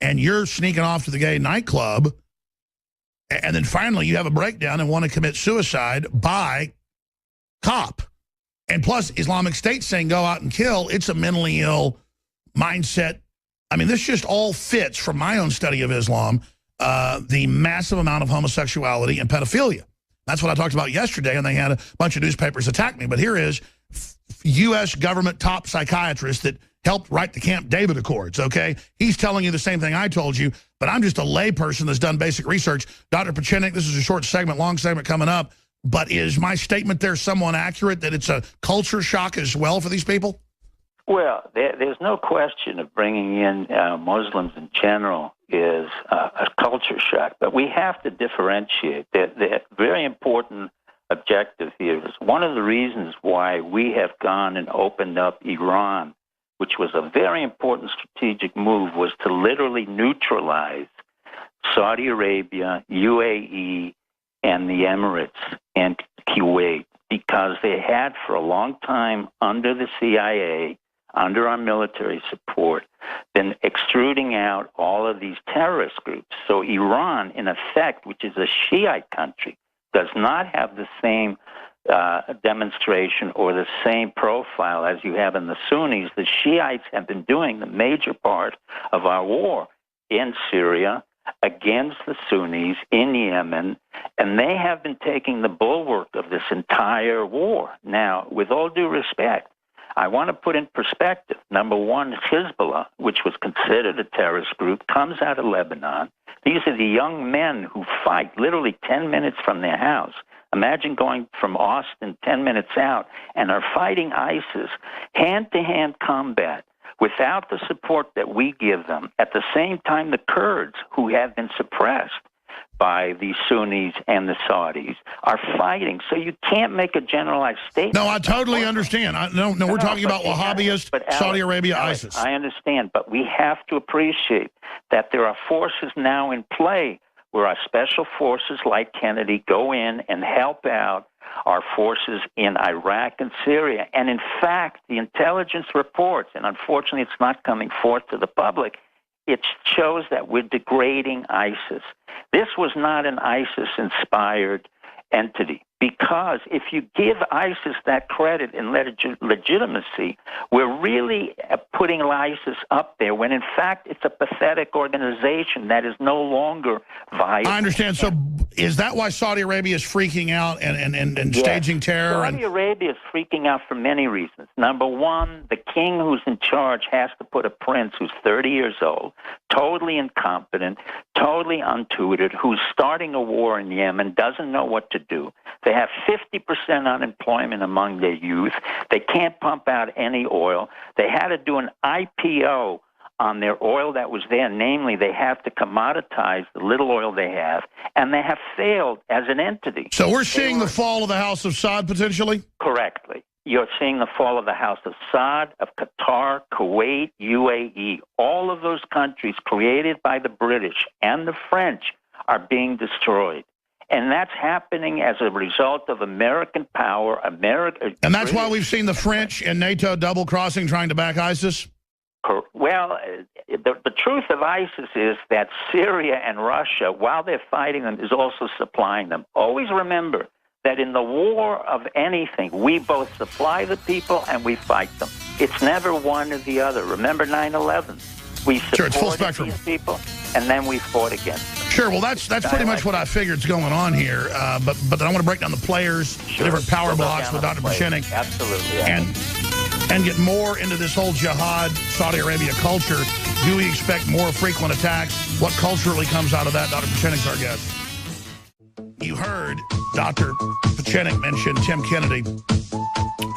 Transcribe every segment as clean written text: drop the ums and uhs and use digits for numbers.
and you're sneaking off to the gay nightclub, and then finally you have a breakdown and want to commit suicide by cop. And plus, Islamic State saying go out and kill, it's a mentally ill mindset. I mean, this just all fits, from my own study of Islam, the massive amount of homosexuality and pedophilia. That's what I talked about yesterday, and they had a bunch of newspapers attack me. But here is U.S. government top psychiatrist that helped write the Camp David Accords, okay? He's telling you the same thing I told you, but I'm just a layperson that's done basic research. Dr. Pieczenik, this is a short segment, long segment coming up, but is my statement there somewhat accurate that it's a culture shock as well for these people? Well, there's no question of bringing in Muslims in general is a culture shock, but we have to differentiate. The very important objective here is one of the reasons why we have gone and opened up Iran, which was a very important strategic move, was to literally neutralize Saudi Arabia, UAE, and the Emirates and Kuwait, because they had for a long time, under the CIA, under our military support, been extruding out all of these terrorist groups. So Iran, in effect, which is a Shiite country, does not have the same demonstration or the same profile as you have in the Sunnis. The Shiites have been doing the major part of our war in Syria against the Sunnis in Yemen, and they have been taking the bulwark of this entire war. Now, with all due respect, I want to put in perspective. Number one, Hezbollah, which was considered a terrorist group, comes out of Lebanon. These are the young men who fight literally 10 minutes from their house. Imagine going from Austin 10 minutes out and are fighting ISIS, hand-to-hand combat, without the support that we give them. At the same time, the Kurds, who have been suppressed by the Sunnis and the Saudis, are fighting. So you can't make a generalized statement. No, I totally understand. We're talking about Wahhabist, Saudi Arabia, ISIS. I understand, but we have to appreciate that there are forces now in play where our special forces like Kennedy go in and help out our forces in Iraq and Syria. And in fact, the intelligence reports, and unfortunately it's not coming forth to the public, it shows that we're degrading ISIS. This was not an ISIS-inspired entity, because if you give ISIS that credit and legitimacy, we're really putting ISIS up there when, in fact, it's a pathetic organization that is no longer viable. I understand. So is that why Saudi Arabia is freaking out and yes, staging terror? Saudi Arabia is freaking out for many reasons. Number one, the king who's in charge has to put a prince who's 30 years old, totally incompetent, totally untutored, who's starting a war in Yemen, doesn't know what to do. They have 50% unemployment among their youth. They can't pump out any oil. They had to do an IPO on their oil that was there. Namely, they have to commoditize the little oil they have, and they have failed as an entity. So we're seeing the fall of the House of Saud, potentially? Correctly. You're seeing the fall of the House of Saud, of Qatar, Kuwait, UAE. All of those countries created by the British and the French are being destroyed. And that's happening as a result of American power, And that's why we've seen the French and NATO double-crossing, trying to back ISIS? Well, the truth of ISIS is that Syria and Russia, while they're fighting them, is also supplying them. Always remember that in the war of anything, we both supply the people and we fight them. It's never one or the other. Remember 9/11. We supported these people, and then we fought against them. Sure, well, that's pretty much what I figured is going on here. But I want to break down the players, the different power blocks with Dr. Pieczenik. Absolutely. Yeah. And get more into this whole jihad, Saudi Arabia culture. Do we expect more frequent attacks? What culturally comes out of that? Dr. Pieczenik's our guest. You heard Dr. Pieczenik mention Tim Kennedy,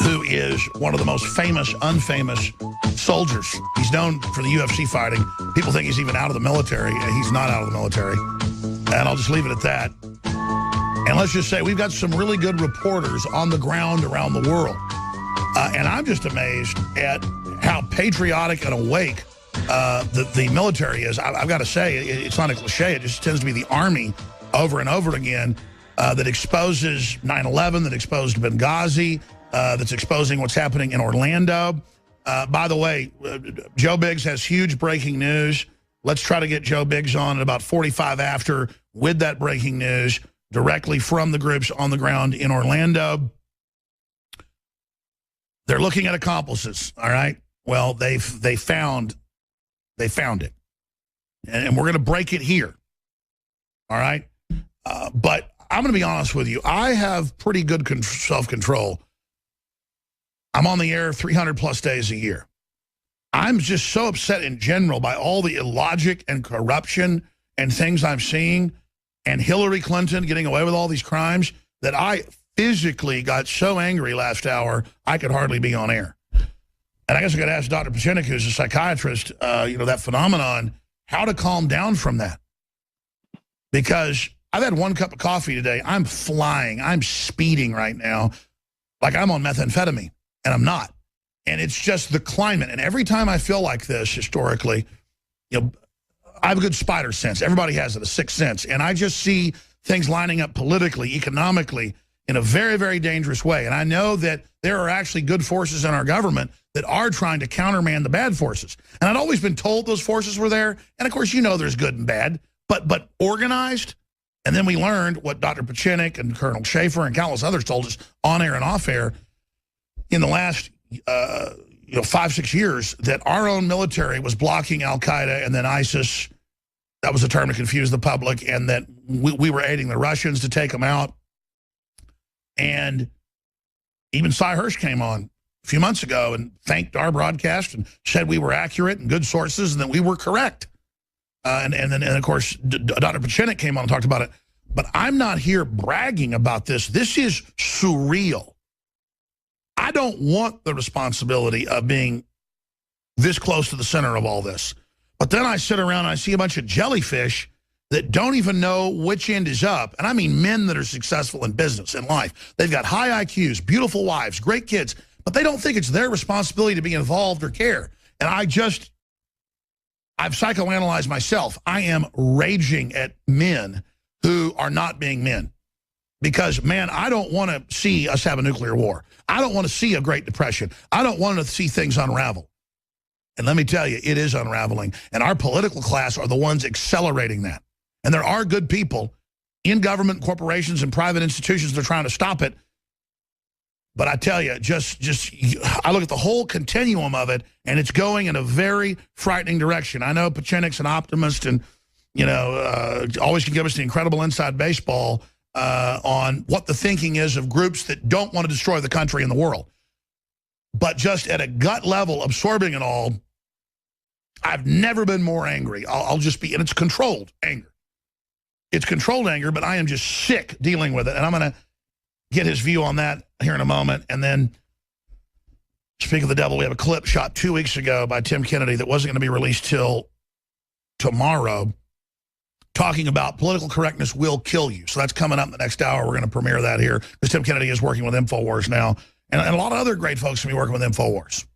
who is one of the most famous, unfamous soldiers. He's known for the UFC fighting. People think he's even out of the military. He's not out of the military. And I'll just leave it at that. And let's just say we've got some really good reporters on the ground around the world. And I'm just amazed at how patriotic and awake the military is. I've got to say, it's not a cliche. It just tends to be the Army over and over again that exposes 9/11, that exposed Benghazi, that's exposing what's happening in Orlando. By the way, Joe Biggs has huge breaking news. Let's try to get Joe Biggs on at about 45 after with that breaking news directly from the groups on the ground in Orlando. They're looking at accomplices, all right? Well, they found it. And we're going to break it here, all right? But I'm going to be honest with you. I have pretty good self-control. I'm on the air 300-plus days a year. I'm just so upset in general by all the illogic and corruption and things I'm seeing and Hillary Clinton getting away with all these crimes that I physically got so angry last hour I could hardly be on air. And I guess I got to ask Dr. Pieczenik, who's a psychiatrist, that phenomenon, how to calm down from that. Because I've had one cup of coffee today. I'm flying. I'm speeding right now like I'm on methamphetamine, and I'm not. And it's just the climate. And every time I feel like this, historically, I have a good spider sense. Everybody has it, a sixth sense. And I just see things lining up politically, economically, in a very, very dangerous way. And I know that there are actually good forces in our government that are trying to countermand the bad forces. And I'd always been told those forces were there. And, of course, there's good and bad, but organized. And then we learned what Dr. Pieczenik and Colonel Schaefer and countless others told us on air and off air in the last 5-6 years, that our own military was blocking Al-Qaeda and then ISIS. That was a term to confuse the public, and that we were aiding the Russians to take them out. And even Cy Hirsch came on a few months ago and thanked our broadcast and said we were accurate and good sources and that we were correct. And then, of course, Dr. Pieczenik came on and talked about it. But I'm not here bragging about this. This is surreal. I don't want the responsibility of being this close to the center of all this. But then I sit around and I see a bunch of jellyfish that don't even know which end is up. And I mean men that are successful in business, in life. They've got high IQs, beautiful wives, great kids, but they don't think it's their responsibility to be involved or care. And I've psychoanalyzed myself. I am raging at men who are not being men. Because, man, I don't want to see us have a nuclear war. I don't want to see a Great Depression. I don't want to see things unravel. And let me tell you, it is unraveling. And our political class are the ones accelerating that. And there are good people in government, corporations, and private institutions that are trying to stop it. But I tell you, I look at the whole continuum of it, and it's going in a very frightening direction. I know Pieczenik's an optimist and, always can give us the incredible inside baseball on what the thinking is of groups that don't want to destroy the country and the world. But just at a gut level, absorbing it all, I've never been more angry. I'll just be, and it's controlled anger. It's controlled anger, but I am just sick dealing with it. And I'm going to get his view on that here in a moment. And then, speaking of the devil, we have a clip shot 2 weeks ago by Tim Kennedy that wasn't going to be released till tomorrow, talking about political correctness will kill you. So that's coming up in the next hour. We're going to premiere that here because Tim Kennedy is working with InfoWars now. And a lot of other great folks can be working with InfoWars,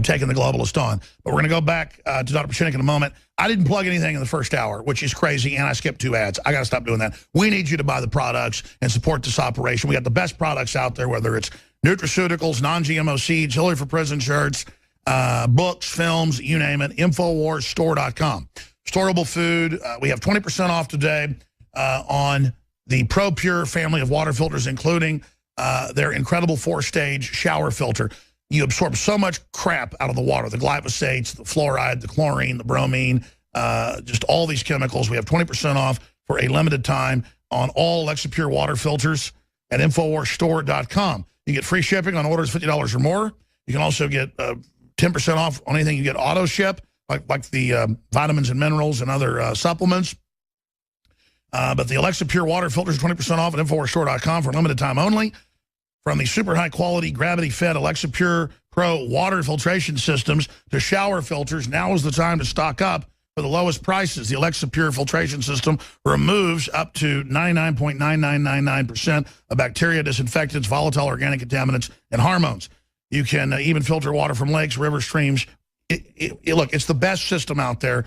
taking the globalist on. But we're going to go back to Dr. Pieczenik in a moment. I didn't plug anything in the first hour, which is crazy, and I skipped 2 ads. I got to stop doing that. We need you to buy the products and support this operation. We got the best products out there, whether it's nutraceuticals, non-GMO seeds, Hillary for Prison shirts, books, films, you name it, InfoWarsStore.com. Storable food. We have 20% off today on the ProPure family of water filters, including their incredible 4-stage shower filter. You absorb so much crap out of the water, the glyphosates, the fluoride, the chlorine, the bromine, just all these chemicals. We have 20% off for a limited time on all Lexapure water filters at InfoWarsStore.com. You get free shipping on orders $50 or more. You can also get 10% off on anything you get auto ship, like the vitamins and minerals and other supplements. But the Alexa Pure water filters are 20% off at InfoWarsStore.com for a limited time only. From the super high-quality, gravity-fed Alexa Pure Pro water filtration systems to shower filters, now is the time to stock up for the lowest prices. The Alexa Pure filtration system removes up to 99.9999% of bacteria, disinfectants, volatile organic contaminants, and hormones. You can even filter water from lakes, rivers, streams. Look, it's the best system out there.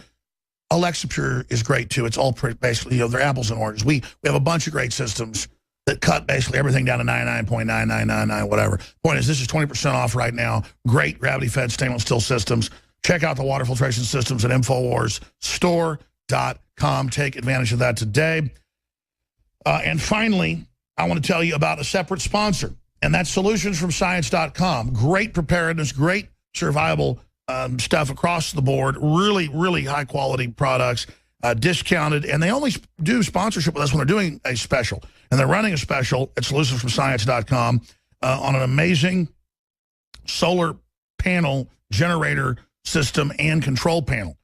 Alexa Pure is great, too. It's all basically, they're apples and oranges. We have a bunch of great systems that cut basically everything down to 99.9999, whatever. Point is, this is 20% off right now. Great gravity-fed stainless steel systems. Check out the water filtration systems at InfoWarsStore.com. Take advantage of that today. And finally, I want to tell you about a separate sponsor, and that's SolutionsFromScience.com. Great preparedness, great survival stuff across the board. Really, really high-quality products, discounted. And they only do sponsorship with us when they're doing a special. And they're running a special at SolutionsFromScience.com on an amazing solar panel generator system and control panel.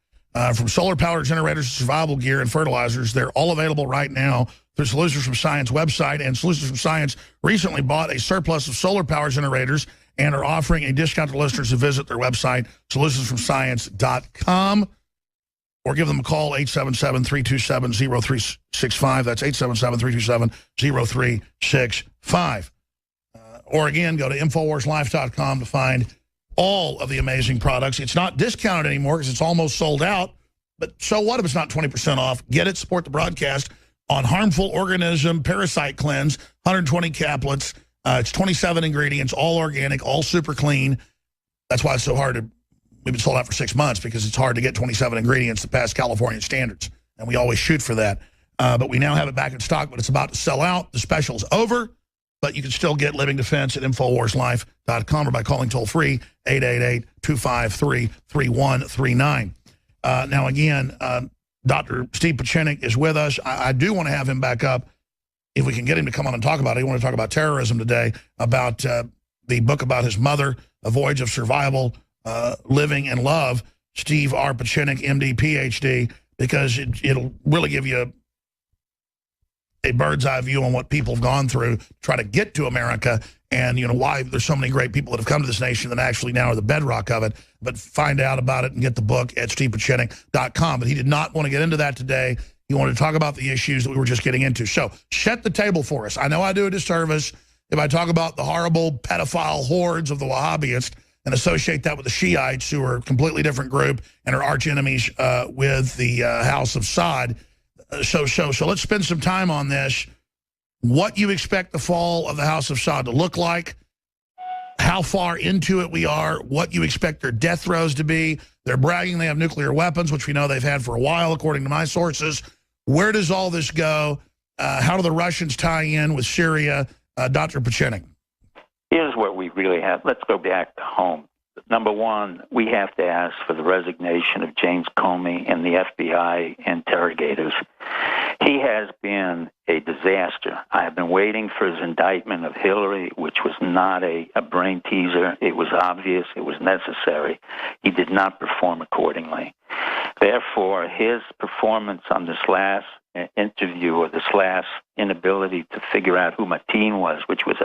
From solar power generators to survival gear and fertilizers, they're all available right now through Solutions from Science website. And Solutions from Science recently bought a surplus of solar power generators and are offering a discount to listeners who visit their website, solutionsfromscience.com, or give them a call, 877-327-0365. That's 877-327-0365. Or again, go to InfoWarsLife.com to find all of the amazing products. It's not discounted anymore because it's almost sold out. But so what if it's not 20% off? Get it, support the broadcast on harmful organism, parasite cleanse, 120 caplets. It's 27 ingredients, all organic, all super clean. That's why it's so hard to, we've been sold out for 6 months because it's hard to get 27 ingredients to pass California standards. And we always shoot for that. But we now have it back in stock, but it's about to sell out. The special's over. But you can still get Living Defense at InfoWarsLife.com or by calling toll-free 888-253-3139. Now, again, Dr. Steve Pieczenik is with us. I do want to have him back up if we can get him to come on and talk about it. I want to talk about terrorism today, about the book about his mother, A Voyage of Survival, Living and Love, Steve R. Pieczenik, MD, PhD, because it'll really give you a bird's eye view on what people have gone through to try to get to America, and why there's so many great people that have come to this nation that actually now are the bedrock of it. But find out about it and get the book at stevepieczenik.com. But he did not want to get into that today. He wanted to talk about the issues that we were just getting into. So set the table for us. I know I do a disservice if I talk about the horrible pedophile hordes of the Wahhabists and associate that with the Shiites, who are a completely different group and are arch enemies with the House of Saud. So let's spend some time on this. What you expect the fall of the House of Saud to look like, how far into it we are, what you expect their death throes to be. They're bragging they have nuclear weapons, which we know they've had for a while, according to my sources. Where does all this go? How do the Russians tie in with Syria? Dr. Pieczenik. Here's what we really have. Let's go back to home. Number one, we have to ask for the resignation of James Comey and the FBI interrogators. He has been a disaster. I have been waiting for his indictment of Hillary, which was not a brain teaser. It was obvious. It was necessary. He did not perform accordingly. Therefore, his performance on this last interview, or this last inability to figure out who Mateen was, which was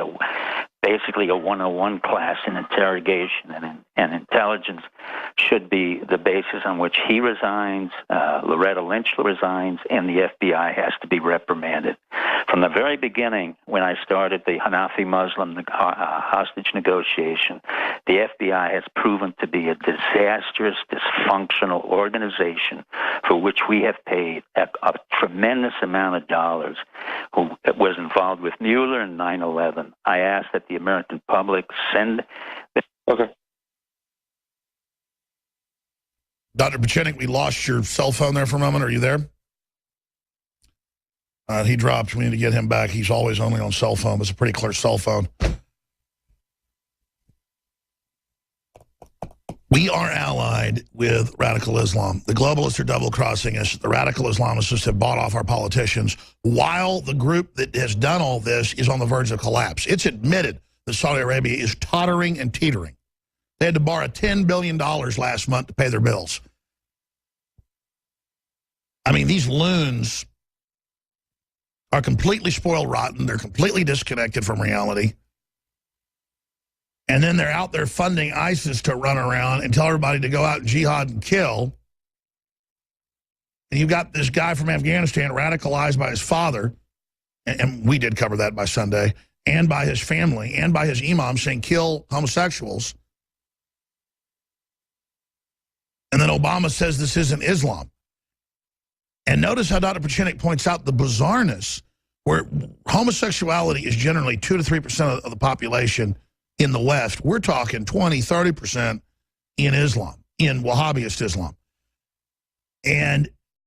basically a 101 class in interrogation and intelligence, should be the basis on which he resigns, Loretta Lynch resigns, and the FBI has to be reprimanded. From the very beginning, when I started the Hanafi Muslim hostage negotiation, the FBI has proven to be a disastrous, dysfunctional organization for which we have paid a tremendous amount of dollars, who was involved with Mueller and 9/11. I ask that the American public send... Okay. Dr. Pieczenik, we lost your cell phone there for a moment. Are you there? He dropped. We need to get him back. He's always only on cell phone. It's a pretty clear cell phone. We are allied with radical Islam. The globalists are double-crossing us. The radical Islamists have bought off our politicians, while the group that has done all this is on the verge of collapse. It's admitted that Saudi Arabia is tottering and teetering. They had to borrow $10 billion last month to pay their bills. I mean, these loons are completely spoiled rotten. They're completely disconnected from reality. And then they're out there funding ISIS to run around and tell everybody to go out and jihad and kill. And you've got this guy from Afghanistan radicalized by his father, and we did cover that by Sunday, and by his family, and by his imam saying kill homosexuals. And then Obama says this isn't Islam. And notice how Dr. Pieczenik points out the bizarreness, where homosexuality is generally 2 to 3% of the population in the West. We're talking 20, 30% in Islam. in Wahhabist Islam. And